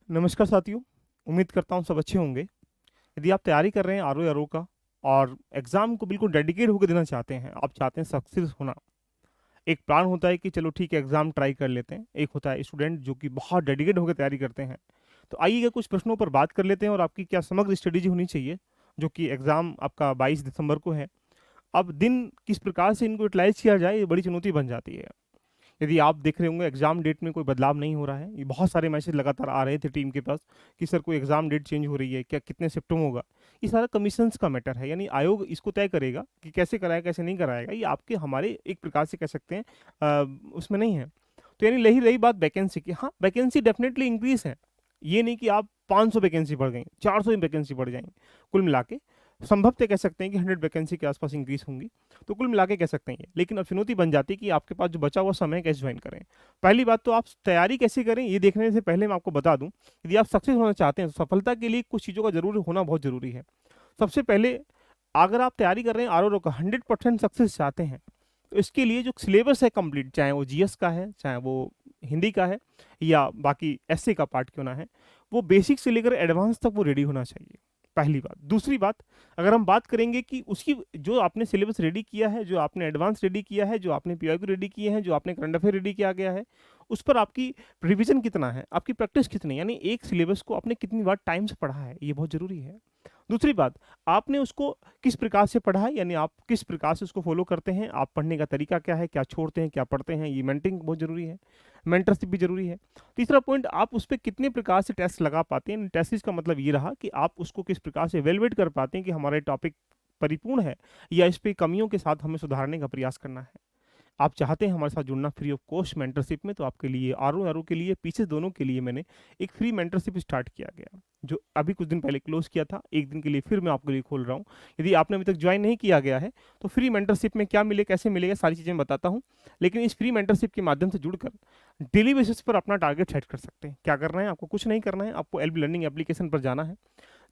नमस्कार साथियों। उम्मीद करता हूँ सब अच्छे होंगे। यदि आप तैयारी कर रहे हैं आर ओ आर ओ का और एग्ज़ाम को बिल्कुल डेडिकेट होकर देना चाहते हैं, आप चाहते हैं सक्सेस होना। एक प्लान होता है कि चलो ठीक है एग्ज़ाम ट्राई कर लेते हैं, एक होता है स्टूडेंट जो कि बहुत डेडिकेट होकर तैयारी करते हैं। तो आइएगा कुछ प्रश्नों पर बात कर लेते हैं और आपकी क्या समग्र स्ट्रेटेजी होनी चाहिए, जो कि एग्ज़ाम आपका 22 दिसंबर को है। अब दिन किस प्रकार से इनको यूटिलाइज़ किया जाए, ये बड़ी चुनौती बन जाती है। यदि आप देख रहे होंगे एग्जाम डेट में कोई बदलाव नहीं हो रहा है, ये बहुत सारे मैसेज लगातार आ रहे थे टीम के पास कि सर कोई एग्जाम डेट चेंज हो रही है क्या, कितने शिफ्ट में होगा। ये सारा कमीशंस का मैटर है, यानी आयोग इसको तय करेगा कि कैसे कराएगा कैसे नहीं कराएगा। ये आपके हमारे एक प्रकार से कह सकते हैं उसमें नहीं है। तो यानी रही रही बात वैकेंसी की, हाँ वैकेंसी डेफिनेटली इंक्रीज है। ये नहीं कि आप 500 वैकेंसी बढ़ गई, 400 वैकेंसी बढ़ जाएंगी। कुल मिला के संभवतः कह सकते हैं कि 100 वैकेंसी के आसपास इंक्रीज होंगी। तो कुल मिला के कह सकते हैं ये, लेकिन अब चुनौती बन जाती है कि आपके पास जो बचा हुआ समय है कैसे ज्वाइन करें। पहली बात तो आप तैयारी कैसे करें ये देखने से पहले मैं आपको बता दूं, यदि आप सक्सेस होना चाहते हैं तो सफलता के लिए कुछ चीज़ों का जरूर होना बहुत जरूरी है। सबसे पहले, अगर आप तैयारी कर रहे हैं आर का 100% सक्सेस चाहते हैं, तो इसके लिए जो सिलेबस है कंप्लीट, चाहे वो जीएस का है चाहे वो हिंदी का है या बाकी एसए का पार्ट क्यों ना है, वो बेसिक से लेकर एडवांस तक वो रेडी होना चाहिए। पहली बात। दूसरी बात, अगर हम बात करेंगे कि उसकी जो आपने सिलेबस रेडी किया है, जो आपने एडवांस रेडी किया है, जो आपने पीआईक्यू रेडी किए हैं, जो आपने करंट अफेयर रेडी किया गया है, उस पर आपकी रिवीजन कितना है, आपकी प्रैक्टिस कितनी, यानी एक सिलेबस को आपने कितनी बार टाइम से पढ़ा है, ये बहुत जरूरी है। दूसरी बात, आपने उसको किस प्रकार से पढ़ा है, यानी आप किस प्रकार से उसको फॉलो करते हैं, आप पढ़ने का तरीका क्या है, क्या छोड़ते हैं क्या पढ़ते हैं, ये मेंटरिंग बहुत जरूरी है, मेंटरशिप भी जरूरी है। तीसरा पॉइंट, आप उस पर कितने प्रकार से टेस्ट लगा पाते हैं। टेस्ट का मतलब ये रहा कि आप उसको किस प्रकार से एवेलुएट कर पाते हैं कि हमारे टॉपिक परिपूर्ण है या इस पे कमियों के साथ हमें सुधारने का प्रयास करना है। आप चाहते हैं हमारे साथ जुड़ना फ्री ऑफ कॉस्ट मेंटरशिप में, तो आपके लिए आर ओ के लिए पीछे दोनों के लिए मैंने एक फ्री मेंटरशिप स्टार्ट किया गया, जो अभी कुछ दिन पहले क्लोज किया था। एक दिन के लिए फिर मैं आपके लिए खोल रहा हूँ। यदि आपने अभी तक ज्वाइन नहीं किया गया है तो फ्री मेंटरशिप में क्या मिले कैसे मिलेगा सारी चीज़ें बताता हूँ। लेकिन इस फ्री मेंटरशिप के माध्यम से जुड़कर डेली बेसिस पर अपना टारगेट सेट कर सकते हैं। क्या करना है आपको, कुछ नहीं करना है, आपको एलबी लर्निंग एप्लीकेशन पर जाना है।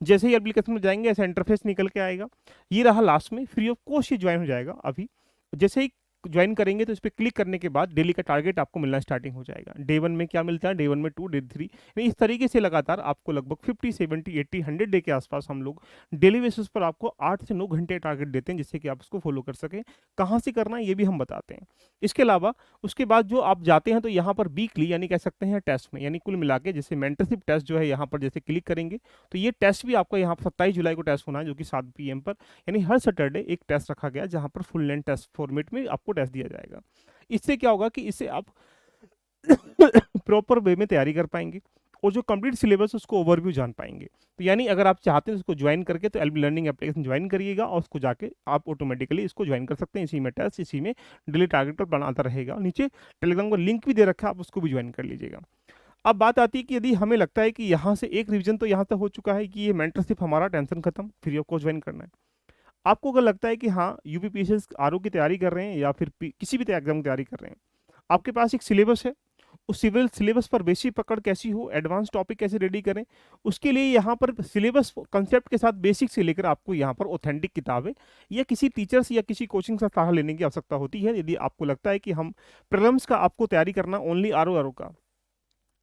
जैसे ही एप्लीकेशन में जाएंगे ऐसा इंटरफेस निकल के आएगा। ये रहा लास्ट में, free of cost he join हो जाएगा अभी। जैसे ही ज्वाइन करेंगे तो इस पर क्लिक करने के बाद डेली का टारगेट आपको मिलना स्टार्टिंग हो जाएगा। डे 1 में क्या मिलता है, डे 1 में 2, डे 3, इस तरीके से लगातार आपको लगभग 50, 70, 80, 100 डे के आसपास हम लोग डेली बेसिस पर आपको 8 से 9 घंटे टारगेट देते हैं, जिससे कि आप उसको फॉलो कर सकें। कहाँ से करना है ये भी हम बताते हैं। इसके अलावा उसके बाद जो आप जाते हैं तो यहाँ पर वीकली यानी कह सकते हैं टेस्ट में, यानी कुल मिला के जैसे मेंटरशिप टेस्ट जो है यहाँ पर जैसे क्लिक करेंगे तो ये टेस्ट भी आपका यहाँ पर 27 जुलाई को टेस्ट होना है, जो कि 7 PM पर, यानी हर सैटरडे एक टेस्ट रखा गया जहाँ पर फुल लेंथ टेस्ट फॉर्मेट में आपको टेस्ट दिया जाएगा। इससे क्या होगा कि इससे आप प्रॉपर वे में तैयारी कर पाएंगे और जो कंप्लीट सिलेबस उसको ओवरव्यू जान पाएंगे। तो यानी अगर आप चाहते हैं उसको ज्वाइन करके तो एलबी लर्निंग एप्लीकेशन ज्वाइन करिएगा और उसको जाके आप ऑटोमेटिकली इसको ज्वाइन कर सकते हैं। इसी में टेस्ट, इसी में डेली टारगेट पर बनाता रहेगा। नीचे टेलीग्राम का लिंक भी दे रखा है, आप उसको भी ज्वाइन कर लीजिएगा। अब बात आती है कि यदि हमें लगता है कि यहाँ से एक रिवीजन तो यहाँ तक हो चुका है कि ये मेंटरशिप हमारा टेंशन खत्म, फ्री ऑफ कॉस्ट ज्वाइन करना है। आपको अगर लगता है कि हाँ यूपीपीएससी आरओ की तैयारी कर रहे हैं या फिर किसी भी एग्जाम की तैयारी कर रहे हैं, आपके पास एक सिलेबस है, उस सिविल सिलेबस पर बेसिक पकड़ कैसी हो, एडवांस टॉपिक कैसे रेडी करें, उसके लिए यहाँ पर सिलेबस कंसेप्ट के साथ बेसिक से लेकर आपको यहाँ पर ऑथेंटिक किताबें या किसी टीचर या किसी कोचिंग से सहारा लेने की आवश्यकता होती है। यदि आपको लगता है कि हम प्रीलिम्स का आपको तैयारी करना ओनली आरओ का,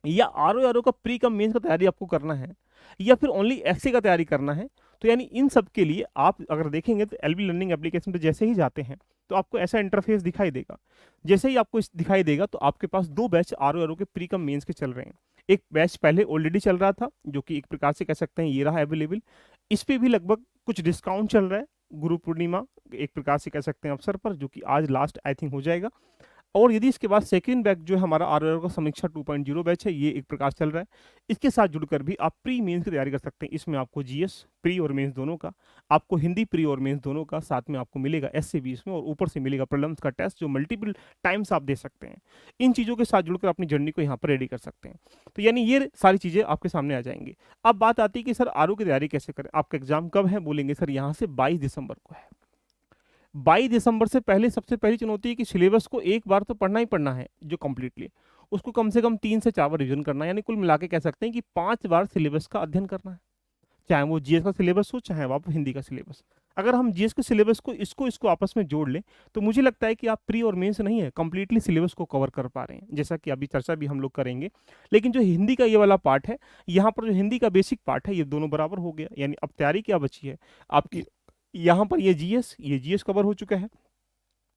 या आरओ का प्री कम मेंस का तैयारी आपको करना है, या फिर ओनली एसए का तैयारी करना है, तो यानी इन सब के लिए आप अगर देखेंगे तो एलबी लर्निंग एप्लीकेशन पे जैसे ही जाते हैं तो आपको ऐसा इंटरफेस दिखाई देगा। जैसे ही आपको इस दिखाई देगा तो आपके पास दो बैच आरओ के प्री कम मेंस के चल रहे हैं। एक बैच पहले ऑलरेडी चल रहा था जो कि एक प्रकार से कह सकते हैं ये रहा अवेलेबल। इस पे भी लगभग कुछ डिस्काउंट चल रहा है गुरु पूर्णिमा एक प्रकार से कह सकते हैं अवसर पर, जो कि आज लास्ट आई थिंक हो जाएगा। और यदि इसके बाद सेकंड बैच जो है हमारा आरआर का समीक्षा 2.0 बैच है, ये एक प्रकार चल रहा है। इसके साथ जुड़कर भी आप प्री मेंस की तैयारी कर सकते हैं। इसमें आपको जीएस प्री और मेंस दोनों का, आपको हिंदी प्री और मेंस दोनों का, साथ में आपको मिलेगा एसए भी इसमें, और ऊपर से मिलेगा प्रीलिम्स का टेस्ट जो मल्टीपल टाइम्स आप दे सकते हैं। इन चीज़ों के साथ जुड़कर अपनी जर्नी को यहाँ पर रेडी कर सकते हैं। तो यानी ये सारी चीज़ें आपके सामने आ जाएंगी। अब बात आती है कि सर आरओ की तैयारी कैसे करें, आपका एग्जाम कब है, बोलेंगे सर यहाँ से 22 दिसंबर को है। 22 दिसंबर से पहले सबसे पहली चुनौती है कि सिलेबस को एक बार तो पढ़ना ही पढ़ना है, जो कंप्लीटली उसको कम से कम 3 से 4 बार रिविजन करना है, यानी कुल मिला के कह सकते हैं कि 5 बार सिलेबस का अध्ययन करना है। चाहे वो जीएस का सिलेबस हो चाहे वो आप हिंदी का सिलेबस। अगर हम जीएस के सिलेबस को इसको आपस में जोड़ लें तो मुझे लगता है कि आप प्री और मेंस नहीं है, कंप्लीटली सिलेबस को कवर कर पा रहे हैं, जैसा कि अभी चर्चा भी हम लोग करेंगे। लेकिन जो हिंदी का ये वाला पार्ट है, यहाँ पर जो हिंदी का बेसिक पार्ट है, ये दोनों बराबर हो गया। यानी अब तैयारी क्या बची है आपकी, यहाँ पर ये जीएस कवर हो चुका है,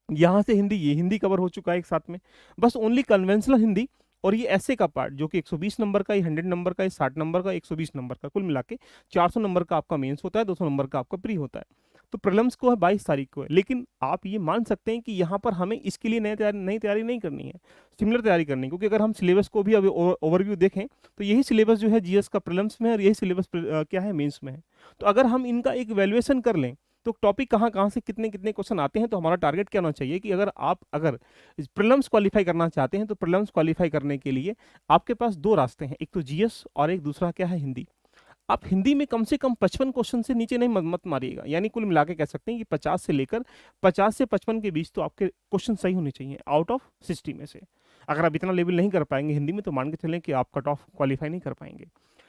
यहाँ से हिंदी, ये हिंदी कवर हो चुका है एक साथ में। बस ओनली कन्वेंशनल हिंदी और ये ऐसे का पार्ट जो कि 120 नंबर का, ये 100 नंबर का, ये 60 नंबर का, 120 नंबर का, कुल मिला के 400 नंबर का आपका मेंस होता है, 200 नंबर का आपका प्री होता है। तो प्रीलिम्स को है 22 तारीख को है, लेकिन आप ये मान सकते हैं कि यहाँ पर हमें इसके लिए नई तैयारी नहीं करनी है, सिमिलर तैयारी करनी है। क्योंकि अगर हम सिलेबस को भी अभी ओवरव्यू देखें तो यही सिलेबस जो है जीएस का प्रीलिम्स में है और यही सिलेबस क्या है, मेंस में है। तो अगर हम इनका एक वैल्यूएशन कर लें तो टॉपिक कहाँ कहाँ से कितने कितने क्वेश्चन आते हैं, तो हमारा टारगेट क्या होना चाहिए कि अगर प्रीलिम्स क्वालिफाई करना चाहते हैं तो प्रीलिम्स क्वालिफाई करने के लिए आपके पास दो रास्ते हैं, एक तो जीएस और एक दूसरा क्या है, हिंदी। आप हिंदी में कम से कम 55 क्वेश्चन से नीचे नहीं मत मारिएगा। यानी कुल मिला के कह सकते हैं कि 50 से 55 के बीच तो आपके क्वेश्चन सही होने चाहिए आउट ऑफ 60 में से। अगर आप इतना लेवल नहीं कर पाएंगे हिंदी में तो मान के चलें कि आप कट ऑफ क्वालिफाई नहीं कर पाएंगे।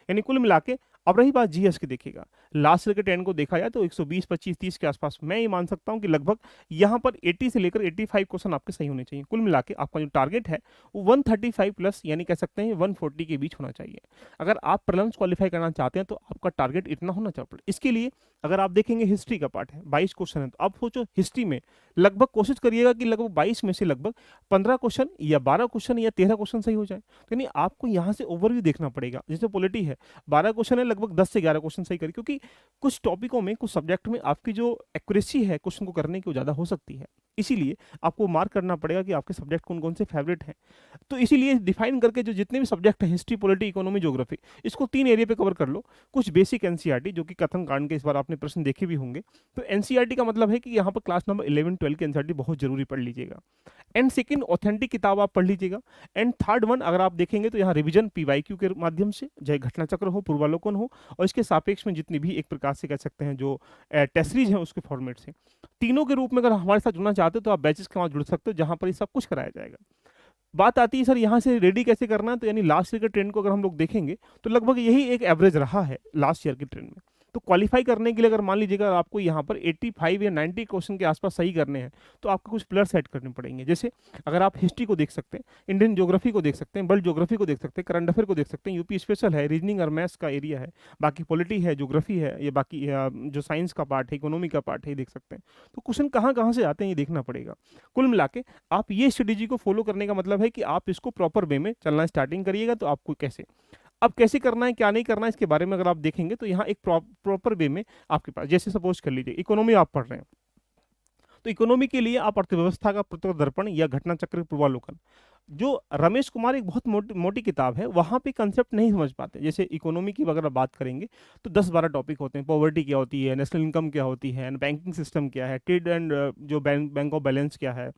यानी कुल मिला के अब रही बात जीएस की, देखिएगा लास्ट ईयर के 10 को देखा जाए तो 120, 25, 30 के आसपास मैं ये मान सकता हूँ कि लगभग यहाँ पर 80 से लेकर 85 क्वेश्चन आपके सही होने चाहिए। कुल मिला के आपका जो टारगेट है वो 135 प्लस यानी कह सकते हैं 140 के बीच होना चाहिए। अगर आप प्रीलिम्स क्वालिफाई करना चाहते हैं तो आपका टारगेट इतना होना चाहिए। इसके लिए अगर आप देखेंगे हिस्ट्री का पार्ट है, 22 क्वेश्चन है, तो आप सोचो हिस्ट्री में लगभग कोशिश करिएगा कि लगभग 22 में से लगभग 15 क्वेश्चन या 12 क्वेश्चन या 13 क्वेश्चन सही हो जाए। तो यानी आपको यहाँ से ओवरव्यू देखना पड़ेगा। जैसे पॉलिटी है 12 क्वेश्चन है, लगभग 10 से 11 क्वेश्चन सही करिए, क्योंकि कुछ टॉपिकों में, कुछ सब्जेक्ट में आपकी जो एक्यूरेसी है क्वेश्चन को करने की वो ज़्यादा हो सकती है। इसीलिए आपको मार्क करना पड़ेगा कि आपके सब्जेक्ट कौन कौन से फेवरेट हैं। तो इसीलिए डिफाइन करके जो जितने भी सब्जेक्ट हैं, हिस्ट्री, पॉलिटी, इकोनॉमी, ज्योग्राफी, इसको 3 एरिया पे कवर कर लो। कुछ बेसिक एनसीईआरटी जो कि कथन कांड के इस बार आपने प्रश्न देखे भी होंगे। तो एनसीईआरटी का मतलब है कि यहाँ पर क्लास नंबर 11, 12 की एनसीईआरटी बहुत जरूरी पढ़ लीजिएगा। एंड सेकंड ऑथेंटिक किताब आप पढ़ लीजिएगा। एंड थर्ड वन अगर आप देखेंगे तो यहाँ रिवीजन पीवाईक्यू के माध्यम से, चाहे घटना चक्र हो, पूर्वालोकन हो, और इसके सापेक्ष में जितनी भी एक प्रकार से कह सकते हैं जो टेस्ट सीरीज है उसके फॉर्मेट से, तीनों के रूप में अगर हमारे साथ जुड़ना चाहते हो तो आप बैचेस के साथ जुड़ सकते हो जहां पर ये सब कुछ कराया जाएगा। बात आती है सर यहाँ से रेडी कैसे करना है, तो यानी लास्ट ईयर के ट्रेंड को अगर हम लोग देखेंगे तो लगभग यही एक एवरेज रहा है लास्ट ईयर के ट्रेंड में। तो क्वालिफाई करने के लिए अगर मान लीजिएगा आपको यहाँ पर 85 या 90 क्वेश्चन के आसपास सही करने हैं तो आपको कुछ प्लस सेट करने पड़ेंगे। जैसे अगर आप हिस्ट्री को देख सकते हैं, इंडियन ज्योग्राफी को देख सकते हैं, वर्ल्ड ज्योग्राफी को देख सकते हैं, करंट अफेयर को देख सकते हैं, यूपी स्पेशल है, रीजनिंग और मैथ्स का एरिया है, बाकी पॉलिटी है, ज्योग्राफी है, ये बाकी जो साइंस का पार्ट है, इकोनॉमी का पार्ट है, ये देख सकते हैं। तो क्वेश्चन कहाँ कहाँ से आते हैं ये देखना पड़ेगा। कुल मिला के आप ये स्ट्रेटेजी को फॉलो करने का मतलब है कि आप इसको प्रॉपर वे में चलना स्टार्टिंग करिएगा। तो आपको कैसे, अब कैसे करना है, क्या नहीं करना है, इसके बारे में अगर आप देखेंगे तो यहाँ एक प्रॉपर वे में आपके पास, जैसे सपोज कर लीजिए इकोनॉमी आप पढ़ रहे हैं, तो इकोनॉमी के लिए आप अर्थव्यवस्था का प्रत्यक्ष दर्पण या घटना चक्र पूर्वालोकन, जो रमेश कुमार, एक बहुत मोटी किताब है, वहाँ पे कंसेप्ट नहीं समझ पाते। जैसे इकोनॉमी की अगर आप बात करेंगे तो 10-12 टॉपिक होते हैं, पॉवर्टी क्या होती है, नेशनल इनकम क्या होती है, बैंकिंग सिस्टम क्या है, ट्रेड एंड जो बैंक ऑफ बैलेंस क्या है,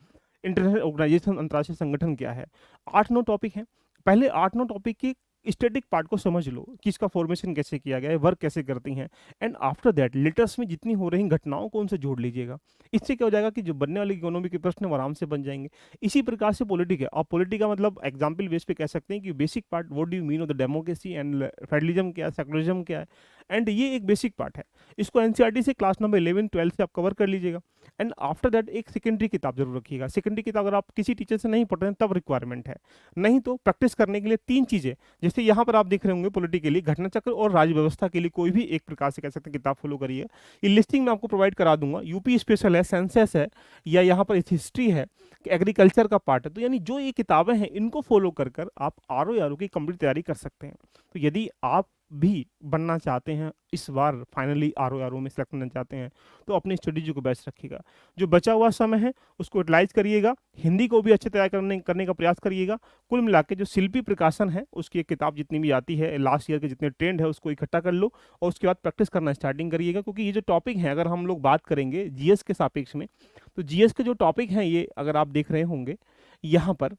इंटरनेशनल ऑर्गेनाइजेशन अंतर्राष्ट्रीय संगठन क्या है। 8-9 टॉपिक हैं। पहले 8-9 टॉपिक की स्टैटिक पार्ट को समझ लो कि इसका फॉर्मेशन कैसे किया गया है, वर्क कैसे करती हैं, एंड आफ्टर दैट लेटेस्ट में जितनी हो रही घटनाओं को उनसे जोड़ लीजिएगा। इससे क्या हो जाएगा कि जो बनने वाले इकोनॉमी के प्रश्न वो आराम से बन जाएंगे। इसी प्रकार से पॉलिटिक है, और पॉलिटिक का मतलब एग्जाम्पल बेस पे कह सकते हैं कि basic part, what do you mean of the democracy and federalism क्या है, सेकुलरिज्म क्या है, एंड ये एक बेसिक पार्ट है। इसको एनसीईआरटी से क्लास नंबर 11, 12 से आप कवर कर लीजिएगा। एंड आफ्टर दैट एक सेकेंडरी किताब जरूर रखिएगा। सेकेंडरी किताब अगर आप किसी टीचर से नहीं पढ़ रहे हैं तब रिक्वायरमेंट है, नहीं तो प्रैक्टिस करने के लिए 3 चीजें, जैसे यहाँ पर आप देख रहे होंगे पॉलिटिकली, घटना चक्र और राज्य व्यवस्था के लिए कोई भी एक प्रकार से कह सकते हैं किताब फॉलो करिए। ये लिस्टिंग मैं आपको प्रोवाइड करा दूंगा, यूपी स्पेशल है, सेंसस है, या यहाँ पर हिस्ट्री है, एग्रीकल्चर का पार्ट है। तो यानी जो ये किताबें हैं इनको फॉलो कर कर आप आरओ की कंप्लीट तैयारी कर सकते हैं। तो यदि आप भी बनना चाहते हैं, इस बार फाइनली आरओ में सेलेक्ट करना चाहते हैं, तो अपनी स्ट्रेटेजी को बेस्ट रखिएगा। जो बचा हुआ समय है उसको यूटिलाइज करिएगा, हिंदी को भी अच्छे तैयार करने का प्रयास करिएगा। कुल मिला के जो शिल्पी प्रकाशन है उसकी एक किताब जितनी भी आती है, लास्ट ईयर के जितने ट्रेंड है उसको इकट्ठा कर लो और उसके बाद प्रैक्टिस करना स्टार्टिंग करिएगा। क्योंकि ये जो टॉपिक है, अगर हम लोग बात करेंगे जीएस के सापेक्ष में, तो जीएस के जो टॉपिक हैं ये अगर आप देख रहे होंगे यहाँ पर,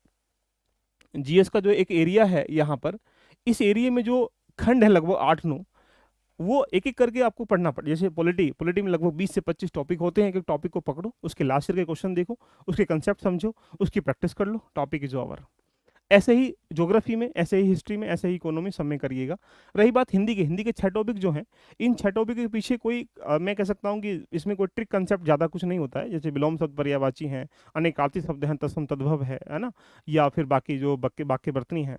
जीएस का जो एक एरिया है यहाँ पर, इस एरिया में जो खंड है लगभग 8-9, वो एक एक करके आपको पढ़ना पड़े। जैसे पॉलिटी में लगभग 20 से 25 टॉपिक होते हैं। एक एक टॉपिक को पकड़ो, उसके लास्ट ईयर के क्वेश्चन देखो, उसके कंसेप्ट समझो, उसकी प्रैक्टिस कर लो, टॉपिक इज ओवर। ऐसे ही ज्योग्राफी में, ऐसे ही हिस्ट्री में, ऐसे ही इकोनॉमी सब में करिएगा। रही बात हिंदी की, हिंदी के 6 टॉपिक जो हैं, इन 6 टॉपिक के पीछे कोई मैं कह सकता हूँ कि इसमें कोई ट्रिक कंसेप्ट ज़्यादा कुछ नहीं होता है। जैसे विलोम शब्द, पर्यायवाची हैं, अनेकार्थी शब्द हैं, तत्सम तद्भव है ना? या फिर बाकी जो वाक्य वाक्य वर्तनी है,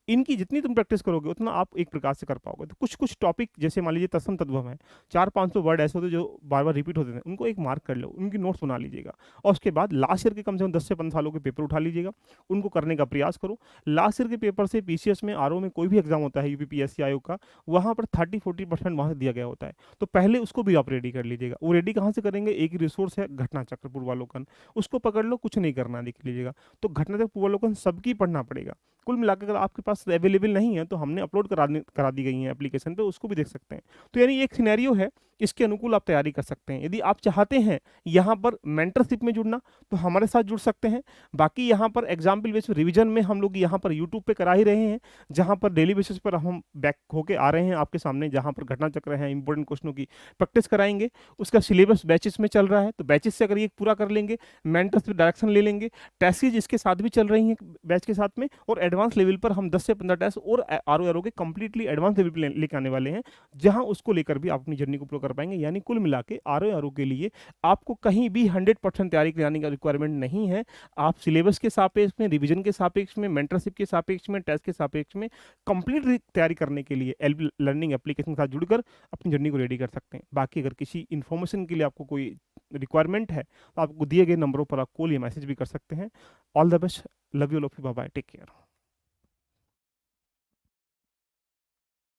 इनकी जितनी तुम प्रैक्टिस करोगे उतना आप एक प्रकार से कर पाओगे। तो कुछ कुछ टॉपिक जैसे मान लीजिए तत्सम तद्भव है, 400-500 वर्ड ऐसे होते हैं जो बार बार रिपीट होते हैं, उनको एक मार्क कर लो, उनकी नोट्स बना लीजिएगा। और उसके बाद लास्ट ईयर के कम से कम 10 से 15 सालों के पेपर उठा लीजिएगा, उनको करने का प्रयास करो। लास्ट ईयर के पेपर से पीसीएस में, आरओ में कोई भी एग्जाम होता है यूपीपीएससी आयोग का, वहाँ पर 30-40% वहाँ से दिया गया होता है। तो पहले उसको भी आप रेडी कर लीजिएगा। वो रेडी कहाँ से करेंगे? एक ही रिसोर्स है, घटना चक्र पूर्वालोकन, उसको पकड़ लो, कुछ नहीं करना, देख लीजिएगा। तो घटना चक्र पूर्वालोकन सबकी पढ़ना पड़ेगा। कुल मिलाकर अगर आपके पास अवेलेबल नहीं है तो हमने अपलोड करा दी गई है एप्लीकेशन पे, उसको भी देख सकते हैं। तो यानी एक सिनेरियो है, इसके अनुकूल आप तैयारी कर सकते हैं। यदि आप चाहते हैं यहाँ पर मेंटरशिप में जुड़ना तो हमारे साथ जुड़ सकते हैं। बाकी यहाँ पर एग्जाम्पल बेस रिवीजन में हम लोग यहाँ पर यूट्यूब पे करा ही रहे हैं, जहाँ पर डेली बेसिस पर हम बैक होके आ रहे हैं आपके सामने, जहाँ पर घटना चक्र है, इंपॉर्टेंट क्वेश्चनों की प्रैक्टिस कराएंगे। उसका सिलेबस बैचेस में चल रहा है, तो बैचेस से अगर ये पूरा कर लेंगे, मेंटरशिप डायरेक्शन ले लेंगे, टेस्टेज इसके साथ भी चल रही हैं बैच के साथ में, और एडवांस लेवल पर हम 10 से 15 टेस्ट और आर के कंप्लीटली एडवांस लेवल पे लेके आने वाले हैं, जहां उसको लेकर भी आप अपनी जर्नी को पूरा कर पाएंगे। यानी कुल मिला के आर के लिए आपको कहीं भी 100% तैयारी कराने का रिक्वायरमेंट नहीं है। आप सिलेबस के सापेक्ष में, रिवीजन के सापेक्ष में, मेंटरशिप के सापेक्ष में, टेस्ट के सापेक्ष में कंप्लीट तैयारी करने के लिए एल लर्निंग एप्लीकेशन के साथ जुड़कर अपनी जर्नी को रेडी कर सकते हैं। बाकी अगर किसी इन्फॉर्मेशन के लिए आपको कोई रिक्वायरमेंट है तो आपको दिए गए नंबरों पर आप कॉल या मैसेज भी कर सकते हैं। All the best, love you, bye bye, take care.